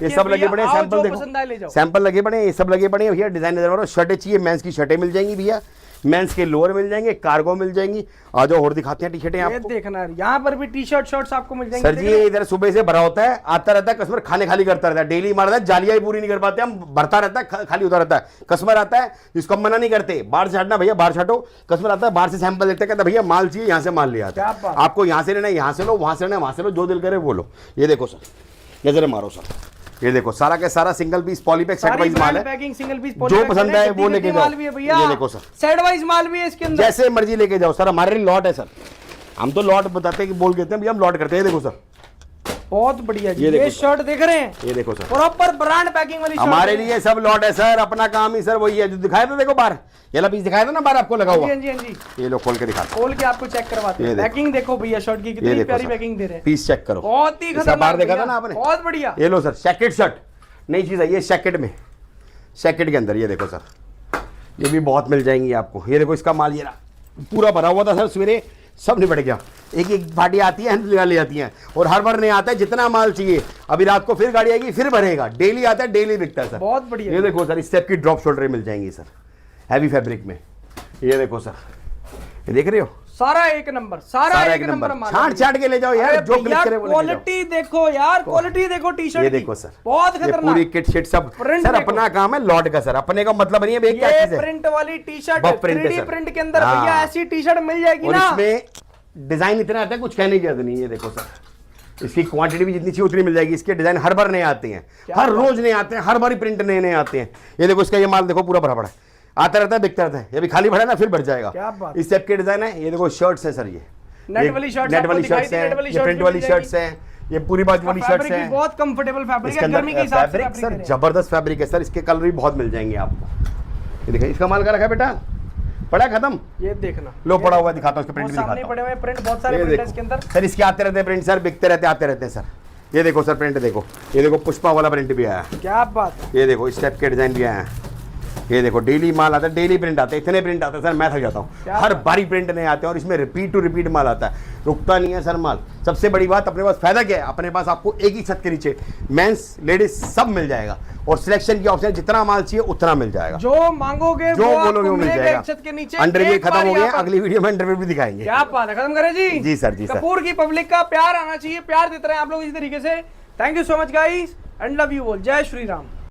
S2: ये सब लगे पड़े हैं। सैंपल देखो, सैंपल लगे पड़े हैं, ये सब लगे पड़े हैं भैया। डिजाइन नजर, शर्टें चाहिए मेंस की शर्टें मिल जाएंगी भैया, मेंस के लोअर मिल जाएंगे, कार्गो मिल जाएंगी। आ जाओ और दिखाते हैं टी शर्टें आपको।
S1: देखना यहाँ पर भी टी शर्ट शर्ट्स आपको मिल जाएंगे
S2: सर जी। ये इधर सुबह से भरा होता है, आता रहता है कस्टमर, खाने खाली करता रहता है, डेली मारता है, जालियां ही पूरी नहीं कर पाते हम, भरता रहता है, खाली होता रहता है। कस्टमर आता है, इसको हम मना नहीं करते, बाहर से छाटना भैया बाहर छाटो। कस्टमर आता है, बाहर से सैंपल देखते हैं, कहता भैया माल चाहिए, यहाँ से माल ले आता है। आपको यहाँ से लेना है यहाँ से लो, वहां से लेना है वहां से लो, जो दिल करे वो लो। ये देखो सर, नजर मारो सर, ये देखो सारा का सारा single piece polypack set wise माल है,
S1: पैकिंग सिंगल पीस,
S2: जो पसंद है वो लेके जाओ। ये देखो सर,
S1: सेट वाइज माल भी है इसके अंदर,
S2: जैसे मर्जी लेके जाओ सर। हमारे लॉट है सर, हम तो लॉट बताते हैं कि बोल देते हैं भैया हम लॉट करते हैं। ये देखो सर,
S1: बहुत बढ़िया जी, ये शर्ट देख रहे हैं,
S2: ये देखो सर,
S1: प्रॉपर ब्रांड पैकिंग वाली
S2: हमारे लिए सब लॉट है सर। अपना काम ही सर वही है, जो दिखाया था देखो बाहर, ये ला पीस दिखाया था ना बाहर आपको लगा हुआ।
S1: हाँ जी, हाँ जी।
S2: ये लो खोल के दिखा,
S1: खोल के आपको चेक करवाते हैं। पैकिंग देखो भैया, शर्ट की कितनी प्यारी पैकिंग दे रहे हैं,
S2: पीस चेक करो,
S1: बहुत ही खतरनाक।
S2: बाहर देखा था ना आपने,
S1: बहुत बढ़िया।
S2: ये लो सर, जैकेट शर्ट, नई चीज है ये, जैकेट में, जैकेट के अंदर ये देखो सर, ये भी बहुत मिल जाएंगी आपको। ये देखो इसका माल, ये पूरा भरा हुआ था सर, सवेरे सब निपट गया। एक एक पार्टी आती है, ले आती है, और हर बार नहीं आता है, जितना माल चाहिए अभी रात को फिर गाड़ी आएगी, फिर भरेगा। डेली आता है, डेली बिकता है सर,
S1: बहुत बढ़िया।
S2: ये देखो सर, इस टाइप की ड्रॉप शोल्डर मिल जाएंगी सर, हैवी फैब्रिक में। ये देखो सर, ये देख रहे हो,
S1: सारा एक नंबर, सारा एक नंबर
S2: छाट छाट के ले जाओ यार, जो क्लिक करे वो ले जाओ।
S1: क्वालिटी देखो यार, क्वालिटी देखो टी शर्ट,
S2: ये देखो सर,
S1: बहुत खतरनाक,
S2: पूरी किट शिट सब सर। अपना काम है लॉट का सर, अपने का मतलब नहीं है।
S1: ये प्रिंट वाली टी शर्ट, 3D प्रिंट के अंदर भैया ऐसी टी शर्ट मिल जाएगी ना,
S2: इसमें डिजाइन इतना आता है कुछ कहने की जरूरत नहीं है। ये देखो सर, इसकी क्वांटिटी भी जितनी चाहिए उतनी मिल जाएगी। इसके डिजाइन हर बार नए आते हैं, हर रोज नए आते हैं, हर बार प्रिंट नए नए आते हैं। ये देखो इसका ये माल देखो पूरा भरा पड़ा है, आता रहता है, बिकता रहता है। ये भी खाली भरा ना, फिर भर जाएगा। इस टाइप के डिजाइन है। ये देखो शर्ट्स है सर, ये
S1: नेट वाली शर्ट्स
S2: है, ये प्रिंट वाली शर्ट्स है, ये पूरी बाजू वाली शर्ट्स है,
S1: बहुत कंफर्टेबल फैब्रिक है, गर्मी के हिसाब से
S2: सर जबरदस्त फैब्रिक है सर। इसके कलर भी बहुत मिल जाएंगे आपको। ये देखिए इसका माल का रखा है बेटा, पड़ा खत्म,
S1: ये देखना
S2: लो पड़ा हुआ दिखाता हूं, इसके प्रिंट भी दिखाता
S1: हूं। पड़े हुए प्रिंट बहुत सारे प्रिंट है इसके अंदर
S2: सर। इसके आते रहते हैं प्रिंट सर, बिकते रहते आते रहते हैं सर। ये देखो सर प्रिंट देखो, ये देखो पुष्पा वाला प्रिंट भी आया,
S1: क्या बात है।
S2: ये देखो इस टाइप के डिजाइन भी आया है। ये देखो डेली माल आता है, डेली प्रिंट आता है, इतने प्रिंट आते हैं सर मैं थक जाता हूँ। हर बारी प्रिंट नहीं आते हैं, और इसमें रिपीट टू रिपीट माल आता है, रुकता नहीं है सर माल। सबसे बड़ी बात अपने पास फायदा क्या है, अपने पास आपको एक ही छत के नीचे मेंस लेडीज सब मिल जाएगा, और सिलेक्शन की ऑप्शन, जितना माल चाहिए उतना मिल जाएगा,
S1: जो मांगोगे
S2: जो बोलोगे वो मिल जाएगा।
S1: छत के नीचे
S2: अंडरवियर खत्म हो गया, अगली वीडियो में अंडरवियर भी दिखाएंगे।
S1: क्या बात है, खत्म करें जी।
S2: जी सर, जी सर।
S1: कपूर की पब्लिक का प्यार आना चाहिए, प्यार देते रहे आप लोग इसी तरीके से। Thank you so much guys and love you all. जय श्री राम।